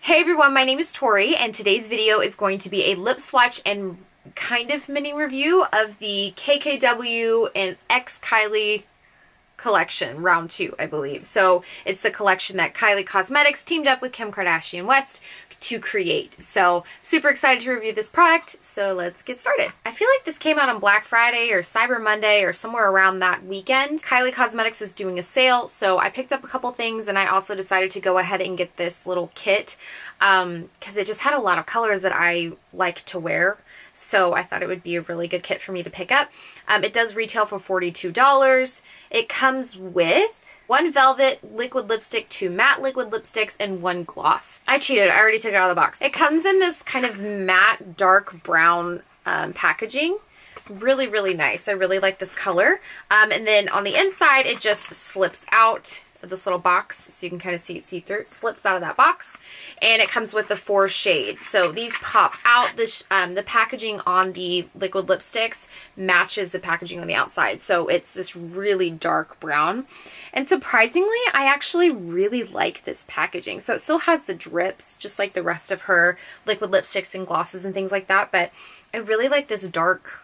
Hey everyone, my name is Tori and today's video is going to be a lip swatch and kind of mini review of the KKW and X Kylie collection, round 2, I believe. So it's the collection that Kylie Cosmetics teamed up with Kim Kardashian West to create. So super excited to review this product, so let's get started. I feel like this came out on Black Friday or Cyber Monday or somewhere around that weekend. Kylie Cosmetics was doing a sale, so I picked up a couple things and I also decided to go ahead and get this little kit because it just had a lot of colors that I like to wear. So I thought it would be a really good kit for me to pick up. It does retail for $42. It comes with 1 velvet liquid lipstick, 2 matte liquid lipsticks, and 1 gloss. I cheated. I already took it out of the box. It comes in this kind of matte dark brown packaging. Really, really nice. I really like this color. And then on the inside, it just slips out of this little box, so you can kind of see it see-through. It slips out of that box, and it comes with the 4 shades. So these pop out. This the packaging on the liquid lipsticks matches the packaging on the outside, so it's this really dark brown. And surprisingly, I actually really like this packaging. So it still has the drips, just like the rest of her liquid lipsticks and glosses and things like that, but I really like this dark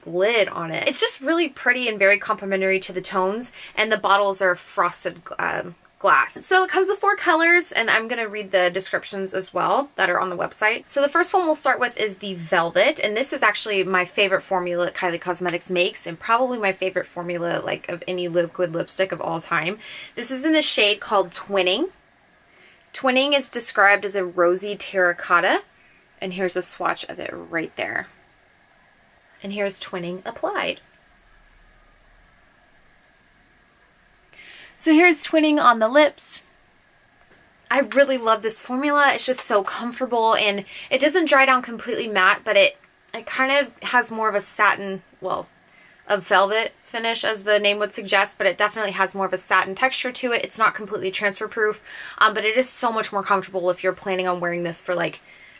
lid on it. It's just really pretty and very complimentary to the tones, and the bottles are frosted glass. So it comes with 4 colors, and I'm gonna read the descriptions as well that are on the website. So the first one we'll start with is the Velvet, and this is actually my favorite formula that Kylie Cosmetics makes, and probably my favorite formula of any liquid lipstick of all time. This is in the shade called Twinning. Twinning is described as a rosy terracotta, and here's a swatch of it right there. And here's Twinning applied. So here's Twinning on the lips. I really love this formula. It's just so comfortable, and it doesn't dry down completely matte, but it kind of has more of a satin, well, a velvet finish as the name would suggest, but it definitely has more of a satin texture to it. It's not completely transfer proof, but it is so much more comfortable if you're planning on wearing this for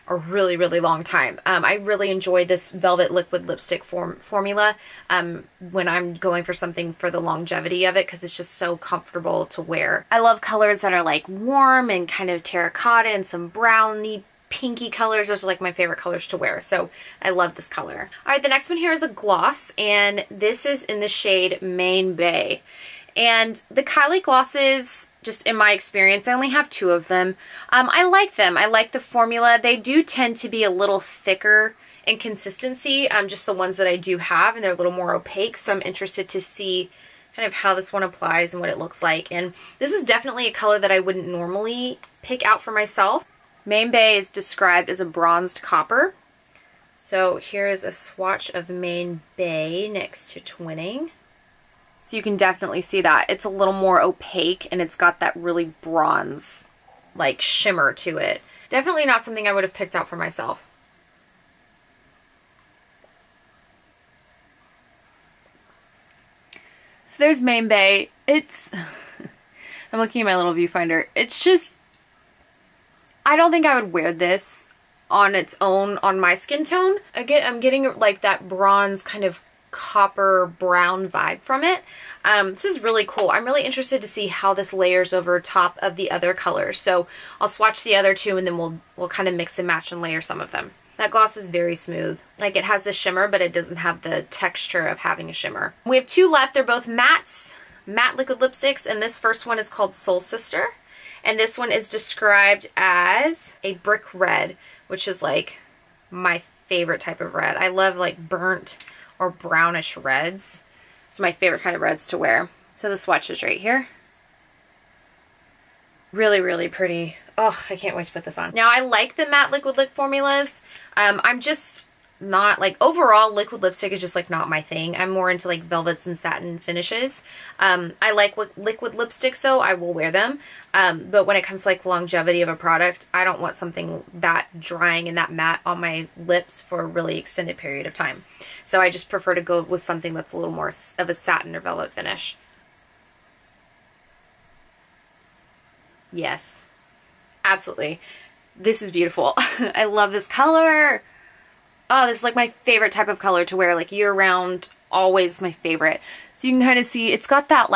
a really, really long time. I really enjoy this velvet liquid lipstick formula when I'm going for something for the longevity of it, because it's just so comfortable to wear. I love colors that are warm and kind of terracotta and some browny pinky colors. Those are my favorite colors to wear, so I love this color. Alright, the next one here is a gloss, and this is in the shade Main Bay. And the Kylie glosses, just in my experience, I only have 2 of them. I like them. I like the formula. They do tend to be a little thicker in consistency, just the ones that I do have, and they're a little more opaque, so I'm interested to see kind of how this one applies and what it looks like. And this is definitely a color that I wouldn't normally pick out for myself. Main Bay is described as a bronzed copper. So here is a swatch of Main Bay next to Twinning. So you can definitely see that. It's a little more opaque, and it's got that really bronze, shimmer to it. Definitely not something I would have picked out for myself. So there's Main Bay. It's, I'm looking at my little viewfinder. It's just, I don't think I would wear this on its own on my skin tone. Again, I'm getting that bronze kind of copper brown vibe from it. This is really cool. I'm really interested to see how this layers over top of the other colors. So I'll swatch the other 2, and then we'll kind of mix and match and layer some of them. That gloss is very smooth. It has the shimmer, but it doesn't have the texture of having a shimmer. We have 2 left. They're both matte liquid lipsticks, and this first one is called Soul Sister, and this one is described as a brick red, which is my favorite type of red. I love burnt or brownish reds. It's my favorite kind of reds to wear. So the swatch is right here. Really, really pretty. Oh, I can't wait to put this on. Now, I like the matte liquid lip formulas. I'm just not, overall, liquid lipstick is just, not my thing. I'm more into, velvets and satin finishes. I like liquid lipsticks, though. I will wear them. But when it comes to, longevity of a product, I don't want something that drying and that matte on my lips for a really extended period of time. So I just prefer to go with something that's a little more of a satin or velvet finish. Yes. Absolutely. This is beautiful. I love this color. Oh, this is my favorite type of color to wear year-round. Always my favorite. So you can kind of see it's got that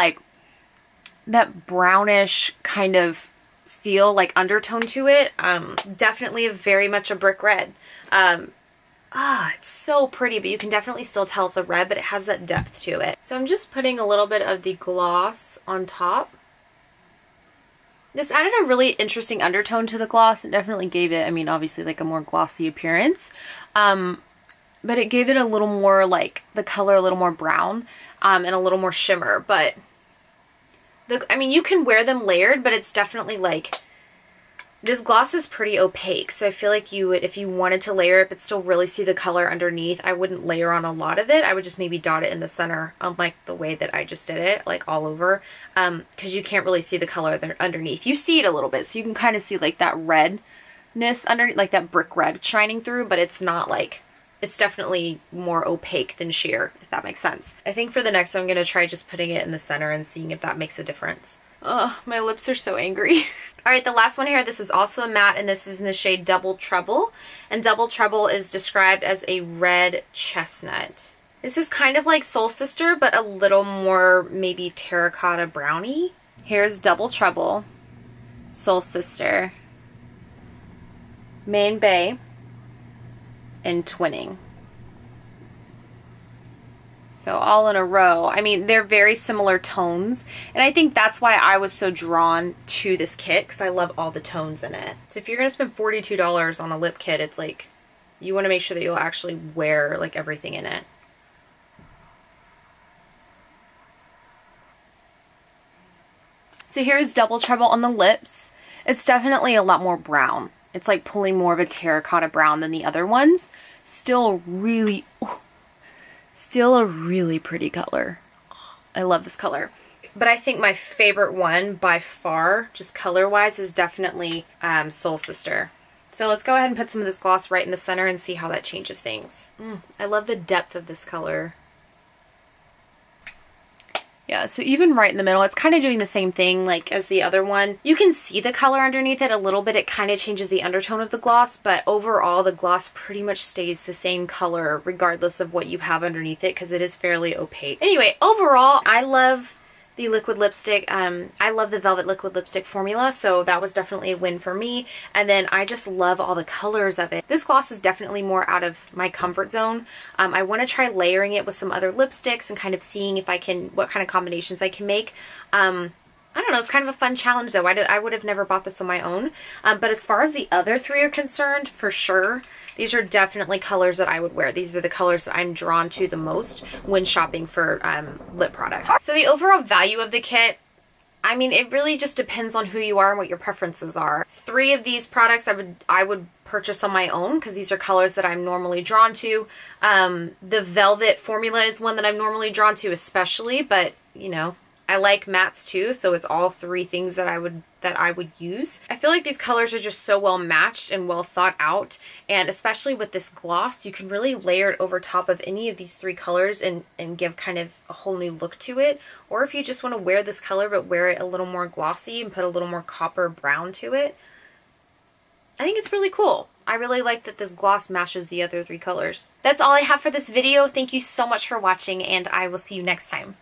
that brownish kind of feel like undertone to it. Definitely very much a brick red. It's so pretty, but you can definitely still tell it's a red, but it has that depth to it. So I'm just putting a little bit of the gloss on top. This added a really interesting undertone to the gloss. It definitely gave it, I mean, obviously like a more glossy appearance. But it gave it a little more, like, the color a little more brown, and a little more shimmer. But, I mean, you can wear them layered, but it's definitely, like, this gloss is pretty opaque. So I feel like you would, if you wanted to layer it, but still really see the color underneath, I wouldn't layer on a lot of it. I would just maybe dot it in the center, unlike the way that I just did it, like, all over. Because you can't really see the color there underneath. You see it a little bit, so you can kind of see, like, that redness underneath, like that brick red shining through, but it's not, like... It's definitely more opaque than sheer, if that makes sense. I think for the next one, I'm going to try just putting it in the center and seeing if that makes a difference. Ugh, my lips are so angry. Alright, the last one here, this is also a matte, and this is in the shade Double Trouble. And Double Trouble is described as a red chestnut. This is kind of like Soul Sister, but a little more maybe terracotta brownie. Here's Double Trouble, Soul Sister, Main Bay, and Twinning. So all in a row. I mean, they're very similar tones, and I think that's why I was so drawn to this kit, because I love all the tones in it. So if you're going to spend $42 on a lip kit, it's like, you want to make sure that you'll actually wear like everything in it. So here's Double Trouble on the lips. It's definitely a lot more brown. It's like pulling more of a terracotta brown than the other ones. Still really, still a really pretty color. I love this color. But I think my favorite one by far, just color-wise, is definitely Soul Sister. So let's go ahead and put some of this gloss right in the center and see how that changes things. I love the depth of this color. Yeah, so even right in the middle, it's kind of doing the same thing like as the other one. You can see the color underneath it a little bit. It kind of changes the undertone of the gloss, but overall the gloss pretty much stays the same color regardless of what you have underneath it, because it is fairly opaque. Anyway, overall, I love the liquid lipstick. I love the Velvet Liquid Lipstick formula, so that was definitely a win for me. And then I just love all the colors of it. This gloss is definitely more out of my comfort zone. I want to try layering it with some other lipsticks and kind of seeing if I can, what kind of combinations I can make. I don't know, it's kind of a fun challenge though. I would have never bought this on my own. But as far as the other three are concerned, for sure, these are definitely colors that I would wear. These are the colors that I'm drawn to the most when shopping for lip products. So the overall value of the kit, I mean, it really just depends on who you are and what your preferences are. 3 of these products I would purchase on my own, because these are colors that I'm normally drawn to. The Velvet formula is one that I'm normally drawn to especially, but you know, I like mattes too, so it's all 3 things that I would use. I feel like these colors are just so well matched and well thought out, and especially with this gloss, you can really layer it over top of any of these 3 colors and give kind of a whole new look to it. Or if you just want to wear this color but wear it a little more glossy and put a little more copper brown to it, I think it's really cool. I really like that this gloss matches the other 3 colors. That's all I have for this video. Thank you so much for watching, and I will see you next time.